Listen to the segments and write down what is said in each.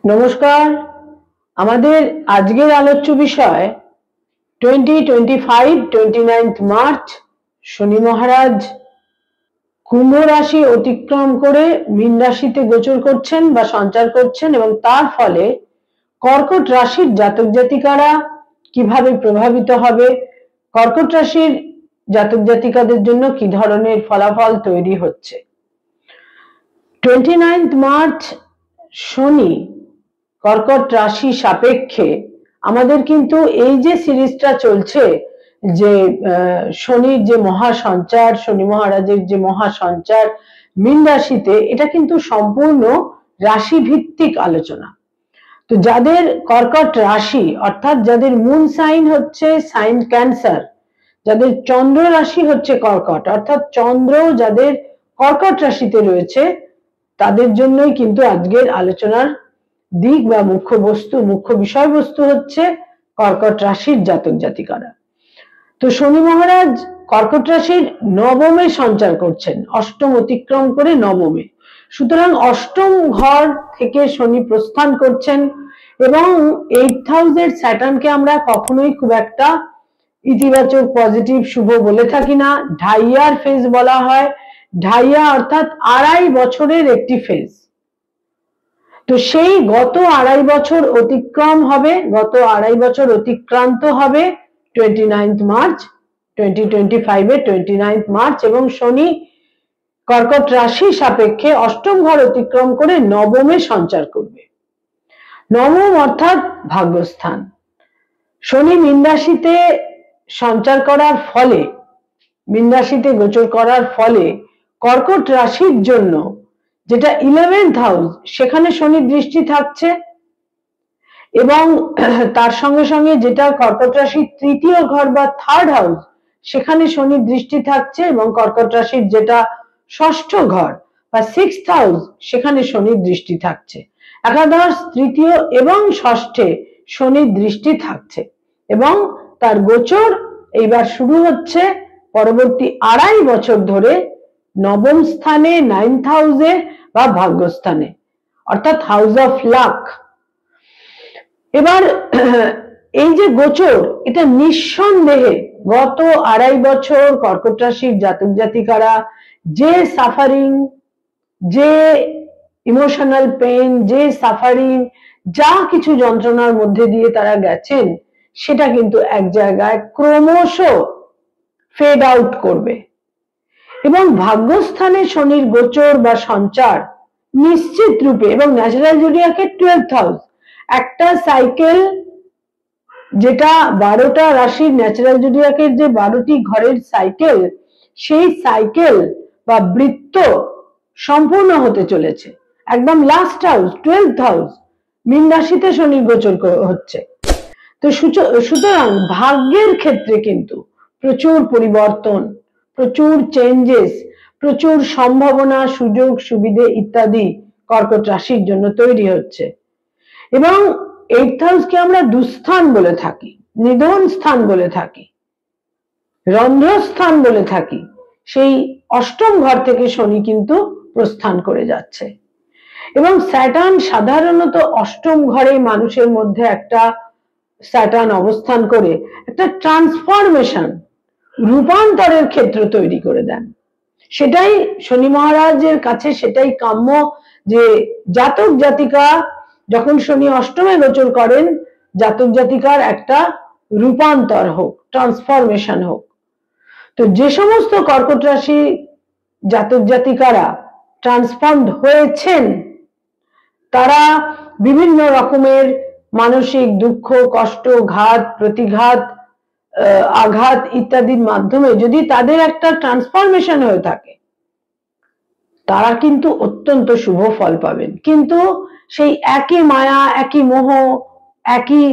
নমস্কার। আমাদের আজকের আলোচ্য বিষয় 29 মার্চ শনি মহারাজ কুম্ভ রাশি অতিক্রম করে মীন রাশিতে গোচর করছেন বা সঞ্চার করছেন এবং তার ফলে কর্কট রাশির জাতক জাতিকারা কিভাবে প্রভাবিত হবে, কর্কট রাশির জাতক জাতিকাদের জন্য কি ধরনের ফলাফল তৈরি হচ্ছে। 29 মার্চ শনি কর্কট রাশি সাপেক্ষে আমাদের কিন্তু এই যে সিরিজটা চলছে, যে শনির যে মহাসঞ্চার, শনি মহারাজের যে মহাসঞ্চার মীন রাশিতে, এটা কিন্তু সম্পূর্ণ রাশি ভিত্তিক আলোচনা। তো যাদের কর্কট রাশি অর্থাৎ যাদের মুন সাইন হচ্ছে সাইন ক্যান্সার, যাদের চন্দ্র রাশি হচ্ছে কর্কট অর্থাৎ চন্দ্র যাদের কর্কট রাশিতে রয়েছে, তাদের জন্যই কিন্তু আজকের আলোচনার দিক বা মুখ্য বিষয়বস্তু হচ্ছে কর্কট রাশির জাতক জাতিকারা। তো শনি মহারাজ কর্কট রাশির নবমে সঞ্চার করছেন, অষ্টম অতিক্রম করে নবমে। সুতরাং অষ্টম ঘর থেকে শনি প্রস্থান করছেন এবং 8th হাউসের স্যাটার্নকে আমরা কখনোই খুব একটা ইতিবাচক পজিটিভ শুভ বলে থাকি না। ঢাইয়ার ফেজ বলা হয়। ঢাইয়া অর্থাৎ 2.5 বছরের একটি ফেজ। তো সেই গত 2.5 বছর অতিক্রম হবে, গত 2.5 বছর অতিক্রান্ত হবে 29 মার্চ 2025 এর 29 মার্চ, এবং শনি কর্কট রাশি সাপেক্ষে অষ্টম ঘর অতিক্রম করে নবমে সঞ্চার করবে। নবম অর্থাৎ ভাগ্যস্থান। শনি মীন রাশিতে সঞ্চার করার ফলে, মীন রাশিতে গোচর করার ফলে কর্কট রাশির জন্য যেটা 11th হাউস, সেখানে শনির দৃষ্টি থাকছে এবং তার সঙ্গে সঙ্গে যেটা কর্কট রাশির তৃতীয় ঘর বা 3rd হাউস, সেখানে শনির দৃষ্টি থাকছে এবং কর্কট রাশির যেটা ষষ্ঠ ঘর বা 6th হাউস, সেখানে শনির দৃষ্টি থাকছে। একাদশ, তৃতীয় এবং ষষ্ঠে শনির দৃষ্টি থাকছে এবং তার গোচর এইবার শুরু হচ্ছে পরবর্তী 2.5 বছর ধরে নবম স্থানে, 9th হাউসে বা ভাগ্যস্থানে, অর্থাৎ হাউস অফ লাক। এবার এই যে গোচর, এটা নিঃসন্দেহে গত 2.5 বছর কর্কট রাশির জাতক জাতিকারা যে সাফারিং, যে ইমোশনাল পেইন, যে সাফারিং, যা কিছু যন্ত্রণার মধ্যে দিয়ে তারা গেছেন, সেটা কিন্তু এক জায়গায় ক্রমশ ফেড আউট করবে। এবং ভাগ্যস্থানে শনির গোচর বা সঞ্চার নিশ্চিত রূপে, এবং ন্যাচারাল জোডিয়াকের 12th হাউস, একটা সাইকেল যেটা 12টা রাশির ন্যাচারাল জোডিয়াকের যে 12টি ঘরের সাইকেল, সেই সাইকেল বা বৃত্ত সম্পূর্ণ হতে চলেছে। একদম লাস্ট হাউস 12th হাউস মীন রাশিতে শনির গোচর হচ্ছে। তো সুতরাং ভাগ্যের ক্ষেত্রে কিন্তু প্রচুর পরিবর্তন, প্রচুর চেঞ্জেস, প্রচুর সম্ভাবনা, সুযোগ সুবিধে ইত্যাদি কর্কট রাশির জন্য তৈরি হচ্ছে। এবং 8th হাউসকে আমরা দুস্থান বলে থাকি, নিধন স্থান বলে থাকি, রন্ধ্রস্থান বলে থাকি। সেই অষ্টম ঘর থেকে শনি কিন্তু প্রস্থান করে যাচ্ছে এবং স্যাটার্ন সাধারণত অষ্টম ঘরে মানুষের মধ্যে একটা স্যাটার্ন অবস্থান করে একটা ট্রান্সফরমেশন, রূপান্তরের ক্ষেত্র তৈরি করে দেন। সেটাই শনি মহারাজের কাছে সেটাই কাম্য, যে জাতক জাতিকা যখন শনি অষ্টমে গোচর করেন, জাতক জাতিকার একটা রূপান্তর হোক, ট্রান্সফরমেশন হোক। তো যে সমস্ত কর্কট রাশি জাতক জাতিকারা ট্রান্সফর্মড হয়েছেন, তারা বিভিন্ন রকমের মানসিক দুঃখ, কষ্ট, ঘাত, প্রতিঘাত, আঘাত ইত্যাদির মাধ্যমে যদি তাদের একটা ট্রান্সফরমেশন হয়ে থাকে, তারা কিন্তু অত্যন্ত শুভ ফল পাবেন। কিন্তু সেই একই মায়া, একই মোহ, একই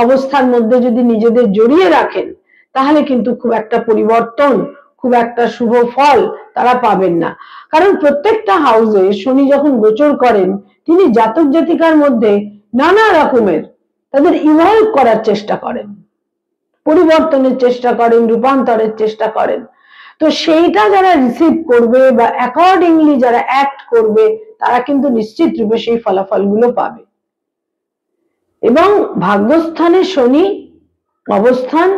অবস্থার মধ্যে যদি নিজেদের জড়িয়ে রাখেন, তাহলে কিন্তু খুব একটা পরিবর্তন, খুব একটা শুভ ফল তারা পাবেন না। কারণ প্রত্যেকটা হাউসে শনি যখন গোচর করেন, তিনি জাতক জাতিকার মধ্যে নানা রকমের তাদের ইভলভ করার চেষ্টা করেন, পরিবর্তনের চেষ্টা করেন, রূপান্তরের চেষ্টা করেন। তো সেইটা যারা রিসিভ করবে বা অ্যাকর্ডিংলি যারা অ্যাক্ট করবে, তারা কিন্তু নিশ্চিত রূপে সেই ফলাফলগুলো পাবে। এবং ভাগ্যস্থানে শনি অবস্থান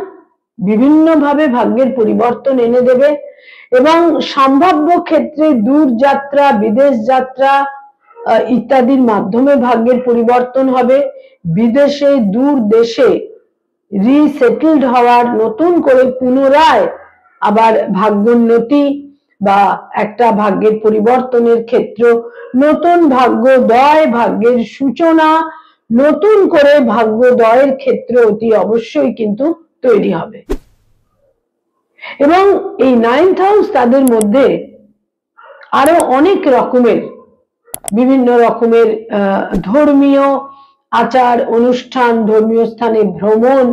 বিভিন্নভাবে ভাগ্যের পরিবর্তন এনে দেবে এবং সম্ভাব্য ক্ষেত্রে দূর যাত্রা, বিদেশ যাত্রা ইত্যাদির মাধ্যমে ভাগ্যের পরিবর্তন হবে। বিদেশে, দূর দেশে রিসেটেলড হওয়ার, নতুন করে পুনরায় আবার ভাগ্যোন্নতি বা একটা ভাগ্যের পরিবর্তনের ক্ষেত্র, নতুন ভাগ্যোদয়, ভাগ্যের সূচনা, নতুন করে ভাগ্যোদয়ের ক্ষেত্র অতি অবশ্যই কিন্তু তৈরি হবে। এবং এই 9th হাউস তাদের মধ্যে আরো অনেক রকমের বিভিন্ন রকমের ধর্মীয় আচার অনুষ্ঠান, ধর্মীয় স্থানে ভ্রমণ,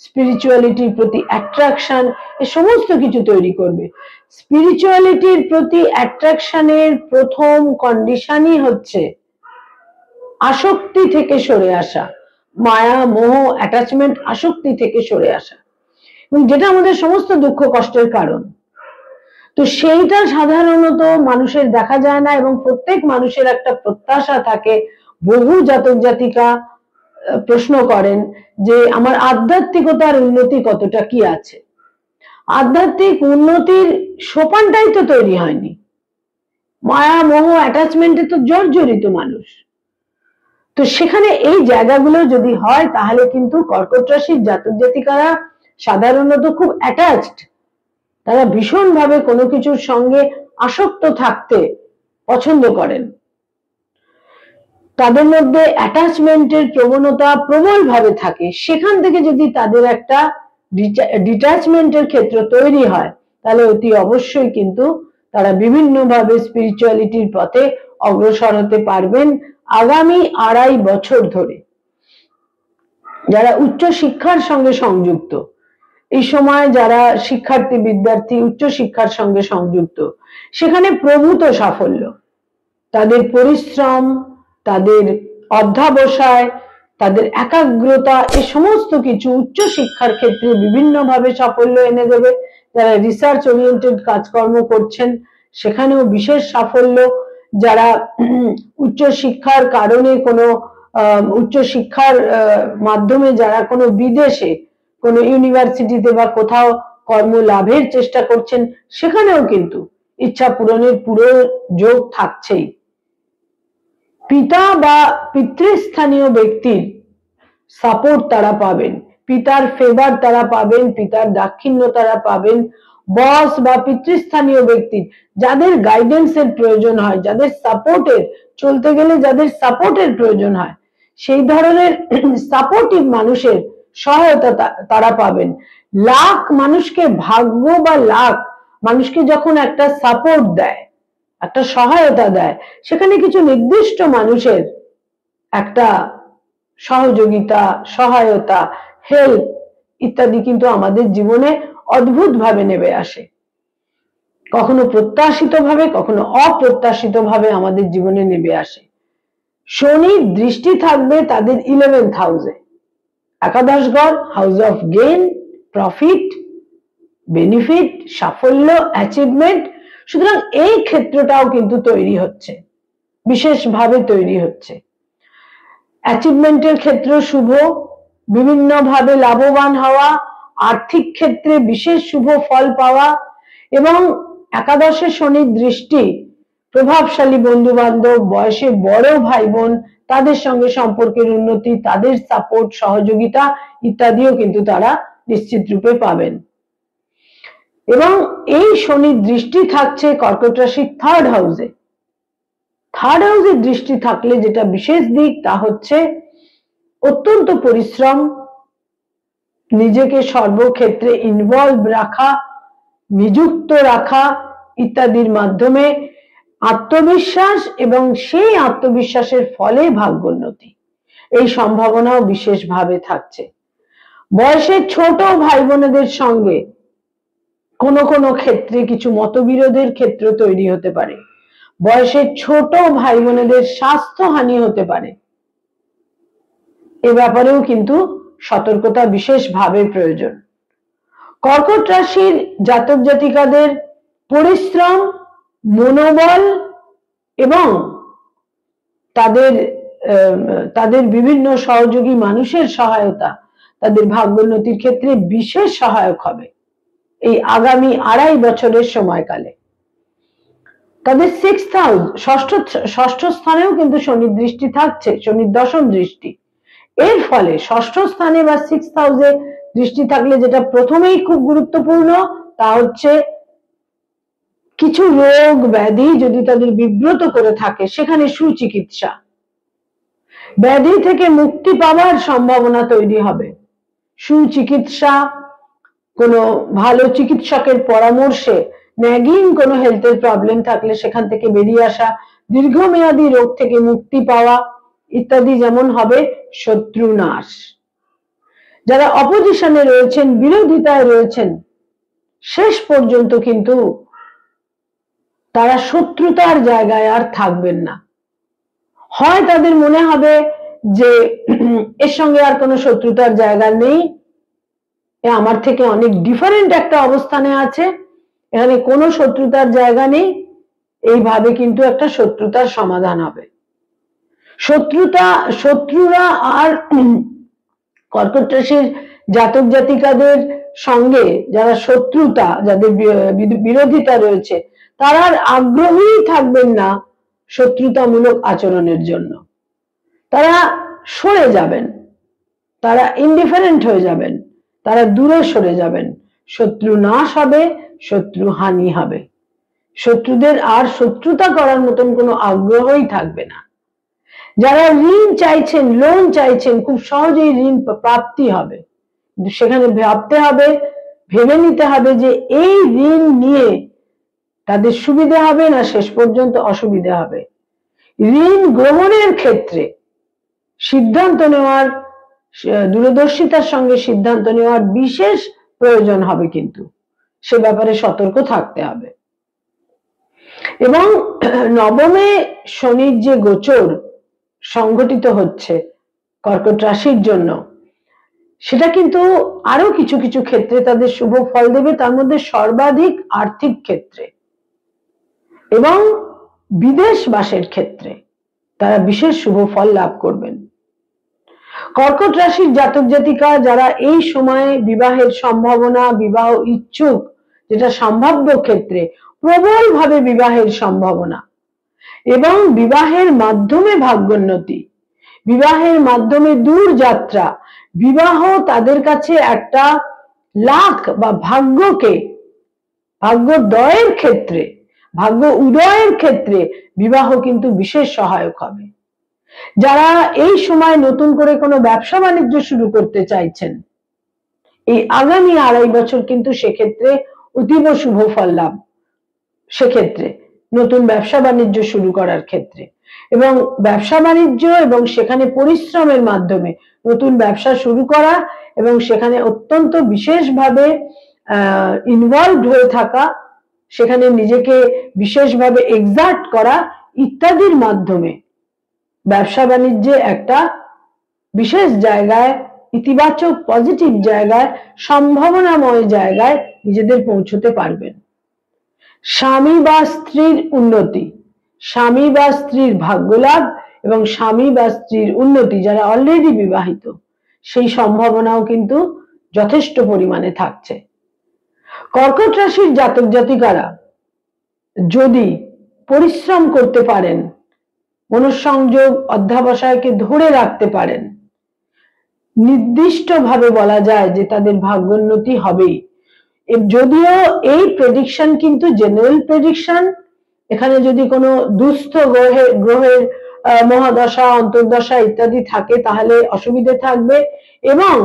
স্পিরিচুয়ালিটির প্রতি অ্যাট্রাকশন, এই সমস্ত কিছু তৈরি করবে। স্পিরিচুয়ালিটির প্রতি অ্যাট্রাকশনের প্রথম কন্ডিশনই হচ্ছে আসক্তি থেকে সরে আসা, মায়া, মোহ, অ্যাটাচমেন্ট, আসক্তি থেকে সরে আসা, এবং যেটা আমাদের সমস্ত দুঃখ কষ্টের কারণ। তো সেইটা সাধারণত মানুষের দেখা যায় না, এবং প্রত্যেক মানুষের একটা প্রত্যাশা থাকে। বহু জাতক জাতিকা প্রশ্ন করেন যে আমার আধ্যাত্মিকতার উন্নতি কতটা কি আছে। আধ্যাত্মিক উন্নতির সোপানটাই তো তৈরি হয়নি, মায়া মোহ অ্যাটাচমেন্টে তো জর্জরিত মানুষ। তো সেখানে এই জায়গাগুলো যদি হয় তাহলে কিন্তু কর্কট রাশির জাতক জাতিকারা সাধারণত খুব অ্যাটাচড, তারা ভীষণভাবে কোনো কিছুর সঙ্গে আসক্ত থাকতে পছন্দ করেন। তাদের মধ্যে অ্যাটাচমেন্টের প্রবণতা প্রবলভাবে থাকে। সেখান থেকে যদি তাদের একটা ডিট্যাচমেন্টের ক্ষেত্র তৈরি হয় তাহলে অতি অবশ্যই কিন্তু তারা বিভিন্নভাবে স্পিরিচুয়ালিটির পথে অগ্রসর হতে পারবেন আগামী 2.5 বছর ধরে। যারা উচ্চ শিক্ষার সঙ্গে সংযুক্ত, এই সময় যারা শিক্ষার্থী, বিদ্যার্থী, উচ্চ শিক্ষার সঙ্গে সংযুক্ত, সেখানে প্রভূত সাফল্য, তাদের পরিশ্রম, তাদের অধ্যবসায়, তাদের একাগ্রতা, এই সমস্ত কিছু উচ্চ শিক্ষার ক্ষেত্রে বিভিন্নভাবে সাফল্য এনে দেবে। যারা রিসার্চ ওরিয়েন্টেড কাজকর্ম করছেন সেখানেও বিশেষ সাফল্য। যারা উচ্চ শিক্ষার কারণে কোনো উচ্চ শিক্ষার মাধ্যমে যারা কোনো বিদেশে কোনো ইউনিভার্সিটিতে বা কোথাও কর্ম লাভের চেষ্টা করছেন সেখানেও কিন্তু ইচ্ছা পূরণের পুরো যোগ থাকছেই। পিতা বা পিতৃস্থানীয় ব্যক্তির সাপোর্ট তারা পাবেন, পিতার ফেভার তারা পাবেন, পিতার দাক্ষিণ্য তারা পাবেন। বস বা পিতৃস্থানীয় ব্যক্তির যাদের গাইডেন্সের প্রয়োজন হয়, যাদের সাপোর্টের, চলতে গেলে যাদের সাপোর্টের প্রয়োজন হয়, সেই ধরনের সাপোর্টিভ মানুষের সহায়তা তারা পাবেন। লাক মানুষকে, ভাগ্য বা লাক মানুষকে যখন একটা সাপোর্ট দেয়, একটা সহায়তা দেয়, সেখানে কিছু নির্দিষ্ট মানুষের একটা সহযোগিতা, সহায়তা, হেল্প ইত্যাদি কিন্তু আমাদের জীবনে অদ্ভুত ভাবে নেমে আসে। কখনো প্রত্যাশিত ভাবে, কখনো অপ্রত্যাশিত ভাবে আমাদের জীবনে নেমে আসে। শনির দৃষ্টি থাকবে তাদের 11th হাউসে, একাদশ ঘর, house of gain, profit, benefit, সাফল্য, অ্যাচিভমেন্ট। সুতরাং এই ক্ষেত্রটাও কিন্তু তৈরি হচ্ছে, বিশেষভাবে তৈরি হচ্ছে। অ্যাচিভমেন্টের ক্ষেত্র শুভ, বিভিন্নভাবে লাভবান হওয়া, আর্থিক ক্ষেত্রে বিশেষ শুভ ফল পাওয়া, এবং একাদশে শনির দৃষ্টি প্রভাবশালী বন্ধু বান্ধব, বয়সে বড় ভাই বোন, তাদের সঙ্গে সম্পর্কের উন্নতি, তাদের সাপোর্ট, সহযোগিতা ইত্যাদিও কিন্তু তারা নিশ্চিত রূপে পাবেন। এবং এই শনির দৃষ্টি থাকছে কর্কট রাশির 3rd হাউসে। 3rd হাউসের দৃষ্টি থাকলে যেটা বিশেষ দিক তা হচ্ছে অত্যন্ত পরিশ্রম, নিজেকে সর্বক্ষেত্রে ইনভলভ রাখা, নিযুক্ত রাখা ইত্যাদির মাধ্যমে আত্মবিশ্বাস, এবং সেই আত্মবিশ্বাসের ফলে ভাগ্যোন্নতি, এই সম্ভাবনাও বিশেষভাবে থাকছে। বয়সে ছোট ভাই বোনেদের সঙ্গে কোনো কোনো ক্ষেত্রে কিছু মতবিরোধের ক্ষেত্র তৈরি হতে পারে। বয়সে ছোট ভাই বোনেদের স্বাস্থ্যহানি হতে পারে, এ ব্যাপারেও কিন্তু সতর্কতা বিশেষভাবে প্রয়োজন। কর্কট রাশির জাতক জাতিকাদের পরিশ্রম, মনোবল এবং তাদের তাদের বিভিন্ন সহযোগী মানুষের সহায়তা তাদের ভাগ্যোন্নতির ক্ষেত্রে বিশেষ সহায়ক হবে এই আগামী 2.5 বছরের সময়কালে। তাদের সিক্সথ হাউস, ষষ্ঠ স্থানেও কিন্তু শনির দৃষ্টি থাকছে, শনির দশম দৃষ্টি। এর ফলে ষষ্ঠ স্থানে বা সিক্সথ হাউসে দৃষ্টি থাকলে যেটা প্রথমেই খুব গুরুত্বপূর্ণ তা হচ্ছে কিছু রোগ ব্যাধি যদি তাদের বিব্রত করে থাকে সেখানে সুচিকিৎসা, ব্যাধি থেকে মুক্তি পাওয়ার সম্ভাবনা তৈরি হবে। সুচিকিৎসা, কোনো ভালো চিকিৎসকের পরামর্শে ন্যাগিং কোনো হেলথের প্রবলেম থাকলে সেখান থেকে বেরিয়ে আসা, দীর্ঘমেয়াদী রোগ থেকে মুক্তি পাওয়া ইত্যাদি যেমন হবে। শত্রু নাশ, যারা অপোজিশনে রয়েছেন, বিরোধিতায় রয়েছেন, শেষ পর্যন্ত কিন্তু তারা শত্রুতার জায়গায় আর থাকবেন না। হয় তাদের মনে হবে যে এর সঙ্গে আর কোনো শত্রুতার জায়গা নেই, এ আমার থেকে অনেক ডিফারেন্ট একটা অবস্থানে আছে, এখানে কোনো শত্রুতার জায়গা নেই, এইভাবে কিন্তু একটা শত্রুতার সমাধান হবে। শত্রুরা আর কর্কট রাশির জাতক জাতিকাদের সঙ্গে যারা শত্রুতা, যাদের বিরোধিতা রয়েছে, তারা আর আগ্রহী থাকবেন না শত্রুতামূলক আচরণের জন্য। তারা সরে যাবেন, তারা ইনডিফারেন্ট হয়ে যাবেন, তারা দূরে সরে যাবেন। শত্রু নাশ হবে, শত্রু হানি হবে, শত্রুদের আর শত্রুতা করার মতন কোনো আগ্রহই থাকবে না। যারা ঋণ চাইছেন, লোন চাইছেন, খুব সহজেই ঋণ প্রাপ্তি হবে, কিন্তু সেখানে ভাবতে হবে, ভেবে নিতে হবে যে এই ঋণ নিয়ে তাদের সুবিধা হবে না শেষ পর্যন্ত অসুবিধা হবে। ঋণ গ্রহণের ক্ষেত্রে সিদ্ধান্ত নেওয়ার, দূরদর্শিতার সঙ্গে সিদ্ধান্ত নেওয়ার বিশেষ প্রয়োজন হবে, কিন্তু সে ব্যাপারে সতর্ক থাকতে হবে। এবং নবমে শনির যে গোচর সংঘটিত হচ্ছে কর্কট রাশির জন্য, সেটা কিন্তু আরো কিছু কিছু ক্ষেত্রে তাদের শুভ ফল দেবে, তার মধ্যে সর্বাধিক আর্থিক ক্ষেত্রে এবং বিদেশ বাসের ক্ষেত্রে তারা বিশেষ শুভ ফল লাভ করবেন। কর্কট রাশির জাতক জাতিকা যারা এই সময়ে বিবাহের সম্ভাবনা, বিবাহ ইচ্ছুক, যেটা সম্ভাব্য ক্ষেত্রে প্রবলভাবে বিবাহের সম্ভাবনা এবং বিবাহের মাধ্যমে ভাগ্যোন্নতি, বিবাহের মাধ্যমে দূর যাত্রা, বিবাহ তাদের কাছে একটা লাখ বা ভাগ্যোদয়ের ক্ষেত্রে, ভাগ্য উদয়ের ক্ষেত্রে বিবাহ কিন্তু বিশেষ সহায়ক হবে। যারা এই সময় নতুন করে কোনো ব্যবসা বাণিজ্য শুরু করতে চাইছেন, এই আগামী 2.5 বছর কিন্তু সেক্ষেত্রে অতীব শুভ ফল লাভ, সেক্ষেত্রে নতুন ব্যবসা বাণিজ্য শুরু করার ক্ষেত্রে এবং ব্যবসা বাণিজ্য এবং সেখানে পরিশ্রমের মাধ্যমে নতুন ব্যবসা শুরু করা এবং সেখানে অত্যন্ত বিশেষভাবে ইনভলভড হয়ে থাকা, সেখানে নিজেকে বিশেষভাবে এক্সার্ট করা ইত্যাদির মাধ্যমে ব্যবসা বাণিজ্যে একটা বিশেষ জায়গায়, ইতিবাচক পজিটিভ জায়গায়, সম্ভাবনাময় জায়গায় নিজেদের পৌঁছতে পারবেন। স্বামী বা স্ত্রীর উন্নতি, স্বামী বা স্ত্রীর ভাগ্যলাভ এবং স্বামী বা স্ত্রীর উন্নতি, যারা অলরেডি বিবাহিত, সেই সম্ভাবনাও কিন্তু যথেষ্ট পরিমাণে থাকছে। কর্কট রাশির জাতক জাতিকারা যদি পরিশ্রম করতে পারেন, মনঃসংযোগ অধ্যাবসায়কে ধরে রাখতে পারেন, নির্দিষ্টভাবে বলা যায় যে তাদের ভাগ্যোন্নতি হবেই। যদিও এই প্রেডিকশন কিন্তু জেনারেল প্রেডিকশন, এখানে যদি কোনো দুস্থ গ্রহের মহাদশা, অন্তর্দশা ইত্যাদি থাকে তাহলে অসুবিধে থাকবে, এবং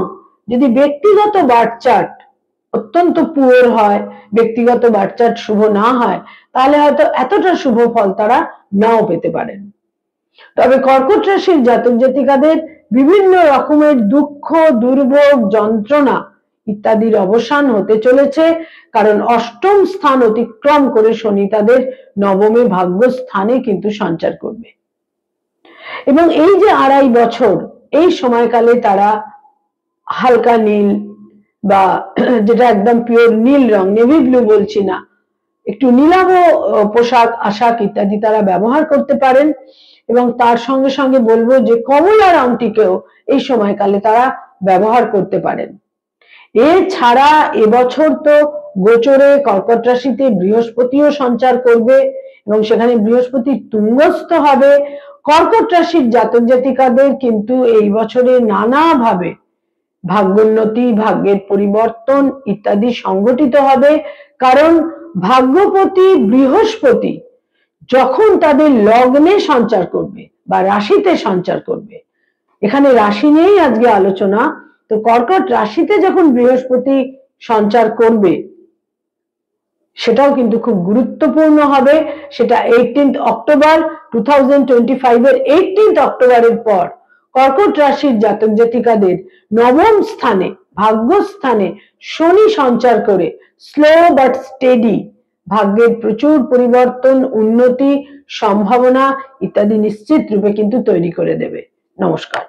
যদি ব্যক্তিগত বার্থ চার্ট অত্যন্ত পুয়ার হয়, ব্যক্তিগত বার্থ চার্ট শুভ না হয়, তাহলে হয়তো এতটা শুভ ফল তারা নাও পেতে পারেন। তবে কর্কট রাশির জাতক জাতিকাদের বিভিন্ন রকমের দুঃখ, দুর্ভোগ, যন্ত্রণা ইত্যাদির অবসান হতে চলেছে, কারণ অষ্টম স্থান অতিক্রম করে শনি তাদের নবমে ভাগ্য স্থানে কিন্তু সঞ্চার করবে। এবং এই যে 2.5 বছর, এই সময়কালে তারা হালকা নীল বা যেটা একদম পিওর নীল রং, নেভি ব্লু বলছি না, একটু নীলাভ পোশাক আশাক ইত্যাদি তারা ব্যবহার করতে পারেন। এবং তার সঙ্গে সঙ্গে বলবো যে কমলার আংটিকেও এই সময়কালে তারা ব্যবহার করতে পারেন। এছাড়া এবছর তো গোচরে কর্কট রাশিতে বৃহস্পতিও সঞ্চার করবে এবং সেখানে বৃহস্পতি তুঙ্গস্থ হবে। কর্কট রাশির জাতক জাতিকাদের কিন্তু এই বছরে নানাভাবে ভাগ্যোন্নতি, ভাগ্যের পরিবর্তন ইত্যাদি সংঘটিত হবে, কারণ ভাগ্যপতি বৃহস্পতি যখন তাদের লগ্নে সঞ্চার করবে বা রাশিতে সঞ্চার করবে, এখানে রাশি নিয়েই আজকে আলোচনা, তো কর্কট রাশিতে যখন বৃহস্পতি সঞ্চার করবে সেটাও কিন্তু খুব গুরুত্বপূর্ণ হবে। সেটা 18 অক্টোবর 2025 এর 18 অক্টোবরের পর কর্কট রাশির জাতক জাতিকাদের নবম স্থানে, ভাগ্যস্থানে শনি সঞ্চার করে স্লো বাট স্টেডি ভাগ্যের প্রচুর পরিবর্তন, উন্নতি, সম্ভাবনা ইত্যাদি নিশ্চিত রূপে কিন্তু তৈরি করে দেবে। নমস্কার।